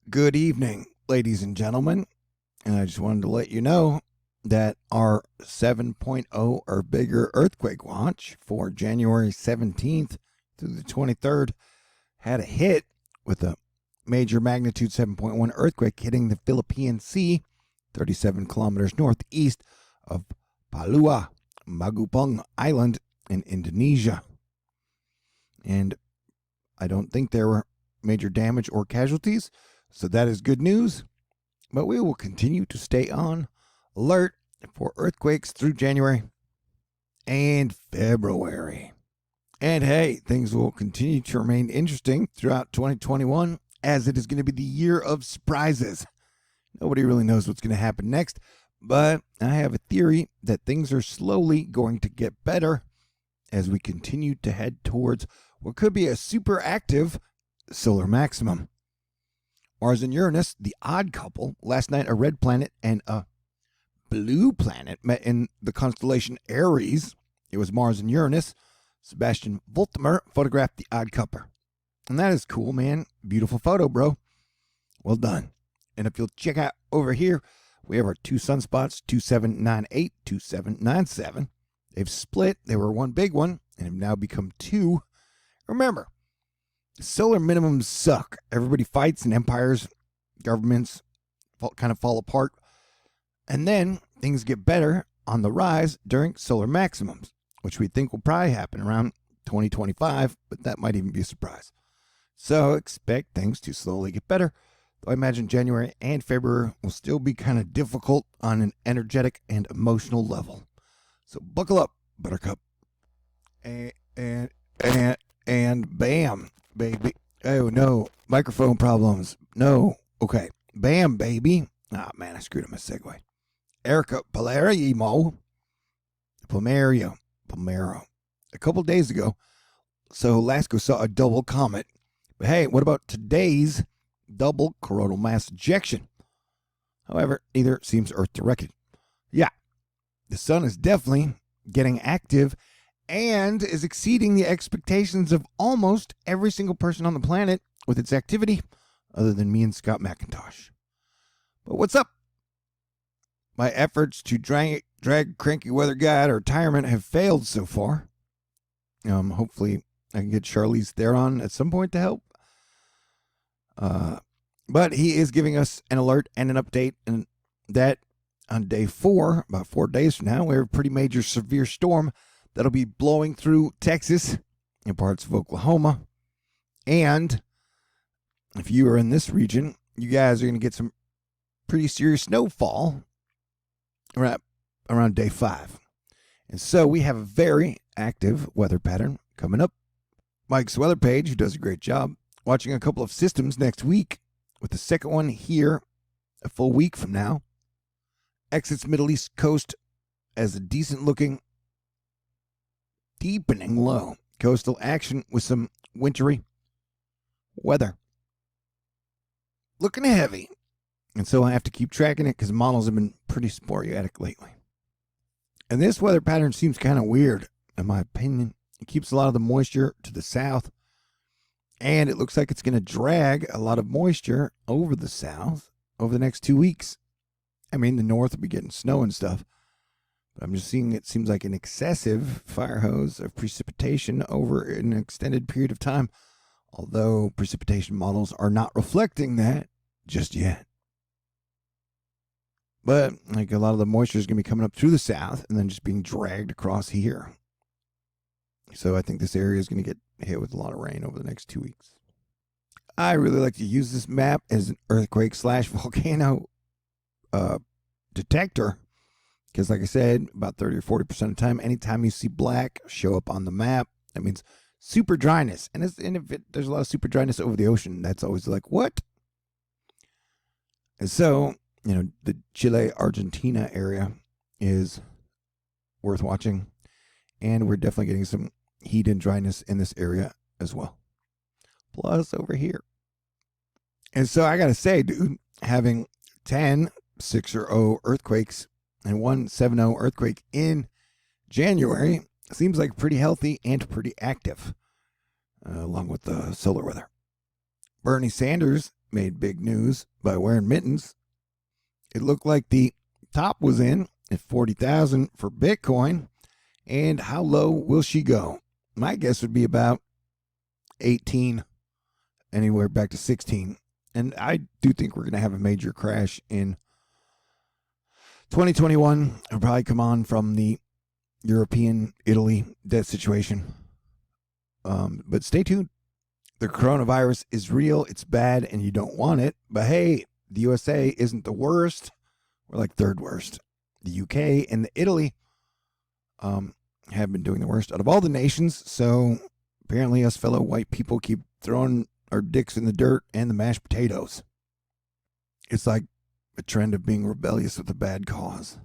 Good evening, ladies and gentlemen. And I just wanted to let you know that our 7.0 or bigger earthquake watch for January 17th through the 23rd had a hit with a major magnitude 7.1 earthquake hitting the Philippine Sea, 37 kilometers northeast of Palua, Magupong Island in Indonesia. And I don't think there were major damage or casualties, so that is good news. But we will continue to stay on alert for earthquakes through January and February. And hey, things will continue to remain interesting throughout 2021, as it is going to be the year of surprises. Nobody really knows what's going to happen next, but I have a theory that things are slowly going to get better as we continue to head towards what could be a super active solar maximum. Mars and Uranus, the odd couple, last night a red planet and a blue planet met in the constellation Aries. It was Mars and Uranus. Sebastian Voltimer photographed the odd couple. And that is cool, man. Beautiful photo, bro. Well done. And if you'll check out over here, we have our two sunspots, 2798, 2797. They've split. They were one big one and have now become two. Remember, solar minimums suck. Everybody fights and empires, governments kind of fall apart. And then things get better on the rise during solar maximums, which we think will probably happen around 2025, but that might even be a surprise. So expect things to slowly get better. Though I imagine January and February will still be kind of difficult on an energetic and emotional level. So buckle up, Buttercup. And bam, baby. Oh, no. Microphone problems. No. Okay. Bam, baby. Ah, man, I screwed up my segue. Erica Palmero. A couple days ago, so Lasco saw a double comet. But hey, what about today's double coronal mass ejection? However, neither seems Earth-directed. Yeah, the sun is definitely getting active and is exceeding the expectations of almost every single person on the planet with its activity, other than me and Scott McIntosh. But what's up? My efforts to drag cranky weather guy out of retirement have failed so far. Hopefully I can get Charlize Theron at some point to help. But he is giving us an alert and an update, and that on day 4, about 4 days from now, we have a pretty major severe storm that'll be blowing through Texas and parts of Oklahoma. And if you are in this region, you guys are going to get some pretty serious snowfall around day 5. And so we have a very active weather pattern coming up. Mike's weather page, who does a great job, watching a couple of systems next week, with the second one here a full week from now. Exits Middle East coast as a decent-looking, deepening low coastal action with some wintry weather. Looking heavy. And so I have to keep tracking it because models have been pretty sporadic lately. And this weather pattern seems kind of weird, in my opinion. It keeps a lot of the moisture to the south, and it looks like it's going to drag a lot of moisture over the south over the next 2 weeks. I mean, the north will be getting snow and stuff, but I'm just seeing it seems like an excessive fire hose of precipitation over an extended period of time, although precipitation models are not reflecting that just yet. But like a lot of the moisture is going to be coming up through the south and then just being dragged across here. So I think this area is going to get hit with a lot of rain over the next 2 weeks. I really like to use this map as an earthquake/volcano detector, because like I said, about 30 or 40% of the time, anytime you see black show up on the map, that means super dryness. And if there's a lot of super dryness over the ocean, that's always like, what? And so, the Chile-Argentina area is worth watching. And we're definitely getting some heat and dryness in this area as well. Plus over here. And so I got to say, dude, having 10 6.0 earthquakes and one 7.0 earthquake in January seems like pretty healthy and pretty active, along with the solar weather. Bernie Sanders made big news by wearing mittens. It looked like the top was in at 40,000 for Bitcoin. And how low will she go? My guess would be about 18, anywhere back to 16. And I do think we're going to have a major crash in 2021. It'll probably come on from the European, Italy debt situation. But stay tuned. The coronavirus is real. It's bad and you don't want it. But hey, the USA isn't the worst. We're like third worst. The UK and the Italy have been doing the worst out of all the nations. So apparently us fellow white people keep throwing our dicks in the dirt and the mashed potatoes. It's like a trend of being rebellious with a bad cause.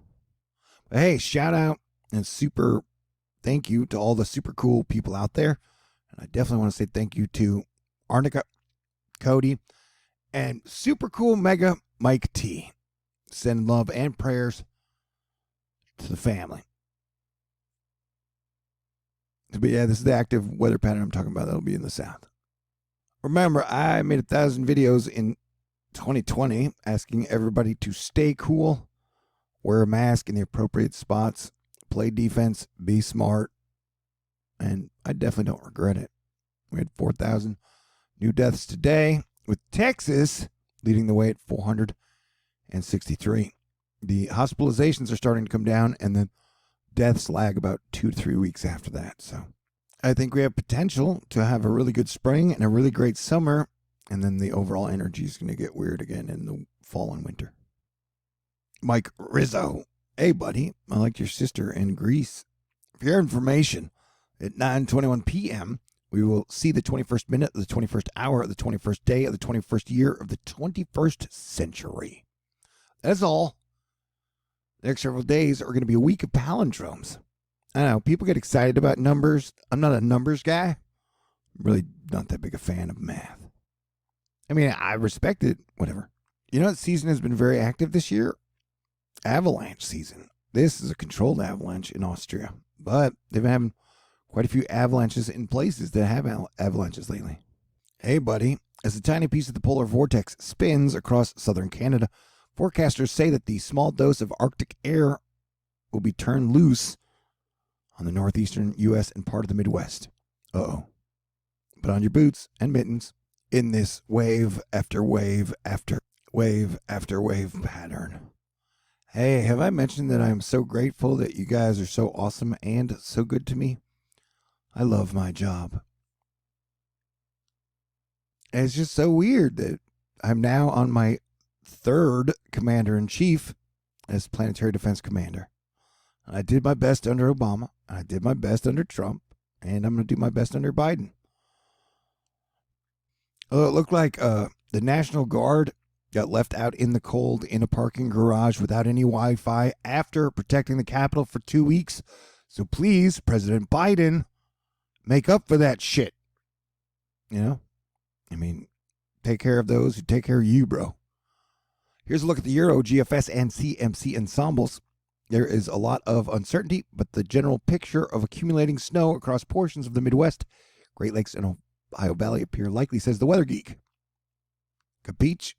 But hey, shout out and super thank you to all the super cool people out there. And I definitely want to say thank you to Arnica, Cody, and super cool mega Mike T. Send love and prayers to the family. But yeah, this is the active weather pattern I'm talking about. That'll be in the south. Remember, I made 1,000 videos in 2020 asking everybody to stay cool, wear a mask in the appropriate spots, play defense, be smart, and I definitely don't regret it. We had 4,000 new deaths today, with Texas leading the way at 463. The hospitalizations are starting to come down, and the deaths lag about 2 to 3 weeks after that. So I think we have potential to have a really good spring and a really great summer, and then the overall energy is going to get weird again in the fall and winter. Mike Rizzo. Hey, buddy, I liked your sister in Greece. For your information, at 9:21 p.m., we will see the 21st minute of the 21st hour of the 21st day of the 21st year of the 21st century. That's all. The next several days are going to be a week of palindromes. I know, people get excited about numbers. I'm not a numbers guy. I'm really not that big a fan of math. I mean, I respect it, whatever. You know what season has been very active this year? Avalanche season. This is a controlled avalanche in Austria, but they've been having quite a few avalanches in places that have avalanches lately. Hey, buddy, as a tiny piece of the polar vortex spins across southern Canada, forecasters say that the small dose of Arctic air will be turned loose on the northeastern U.S. and part of the Midwest. Uh-oh. Put on your boots and mittens in this wave after wave after wave after wave pattern. Hey, have I mentioned that I'm so grateful that you guys are so awesome and so good to me? I love my job. And it's just so weird that I'm now on my third commander-in-chief as planetary defense commander. I did my best under Obama. I did my best under Trump. And I'm going to do my best under Biden. Oh, it looked like the National Guard got left out in the cold in a parking garage without any Wi-Fi after protecting the Capitol for 2 weeks. So please, President Biden, make up for that shit. You know? I mean, take care of those who take care of you, bro. Here's a look at the Euro, GFS, and CMC ensembles. There is a lot of uncertainty, but the general picture of accumulating snow across portions of the Midwest, Great Lakes, and Ohio Valley appear likely, says the Weather Geek. Capiche?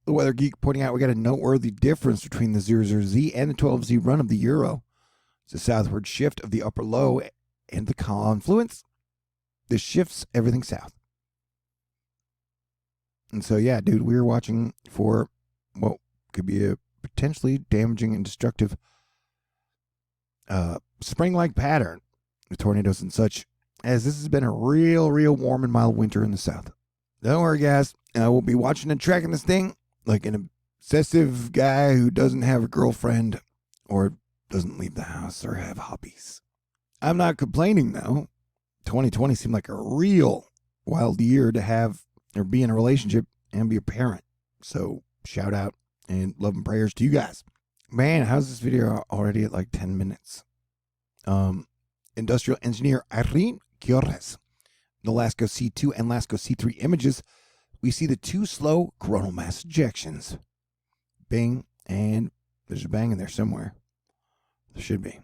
The Weather Geek pointing out we got a noteworthy difference between the 00Z and the 12Z run of the Euro. It's a southward shift of the upper low and the confluence. This shifts everything south. And so, yeah, dude, we're watching for what could be a potentially damaging and destructive spring-like pattern with tornadoes and such, as this has been a real warm and mild winter in the south. Don't worry, guys. We'll be watching and tracking this thing like an obsessive guy who doesn't have a girlfriend or doesn't leave the house or have hobbies. I'm not complaining, though. 2020 seemed like a real wild year to have or be in a relationship and be a parent. So shout out and love and prayers to you guys. Man, how's this video already at like 10 minutes? Industrial engineer Irene Gyorres. In the LASCO C2 and LASCO C3 images, we see the two slow coronal mass ejections. Bing, and there's a bang in there somewhere. There should be.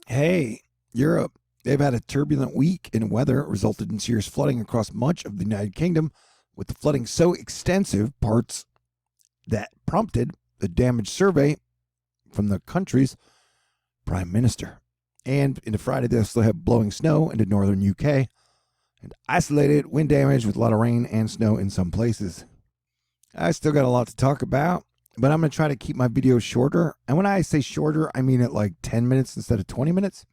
Hey, Europe. They've had a turbulent week in weather, resulted in serious flooding across much of the United Kingdom, with the flooding so extensive parts that prompted a damage survey from the country's prime minister. And into Friday, they still have blowing snow into northern UK and isolated wind damage with a lot of rain and snow in some places. I still got a lot to talk about, but I'm going to try to keep my videos shorter. And when I say shorter, I mean at like 10 minutes instead of 20 minutes.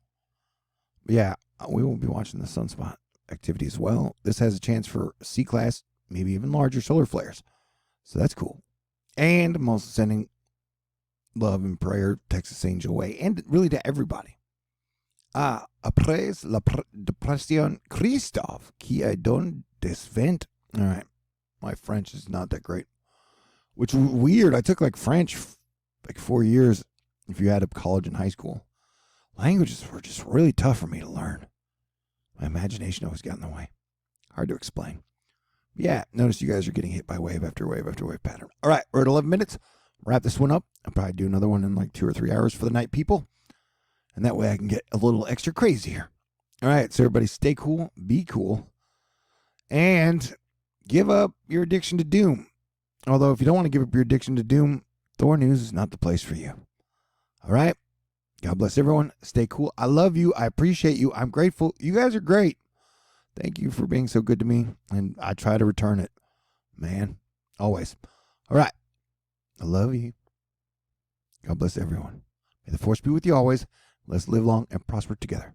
But yeah, we will be watching the sunspot activity as well. This has a chance for C-class, maybe even larger solar flares. So that's cool. And I'm also sending love and prayer, Texas Angel way, and really to everybody. Après la depression Christophe qui a donné des vent. All right. My French is not that great. Which is weird. I took like French like 4 years if you add up college and high school. Languages were just really tough for me to learn. My imagination always got in the way. Hard to explain. But yeah, notice you guys are getting hit by wave after wave after wave pattern. All right, we're at 11 minutes. Wrap this one up. I'll probably do another one in like 2 or 3 hours for the night, people. And that way I can get a little extra crazy here. All right, so everybody stay cool, be cool, and give up your addiction to doom. Although if you don't want to give up your addiction to doom, THORnews is not the place for you. All right? God bless everyone. Stay cool. I love you. I appreciate you. I'm grateful. You guys are great. Thank you for being so good to me, and I try to return it, man, always. All right. I love you. God bless everyone. May the force be with you always. Let's live long and prosper together.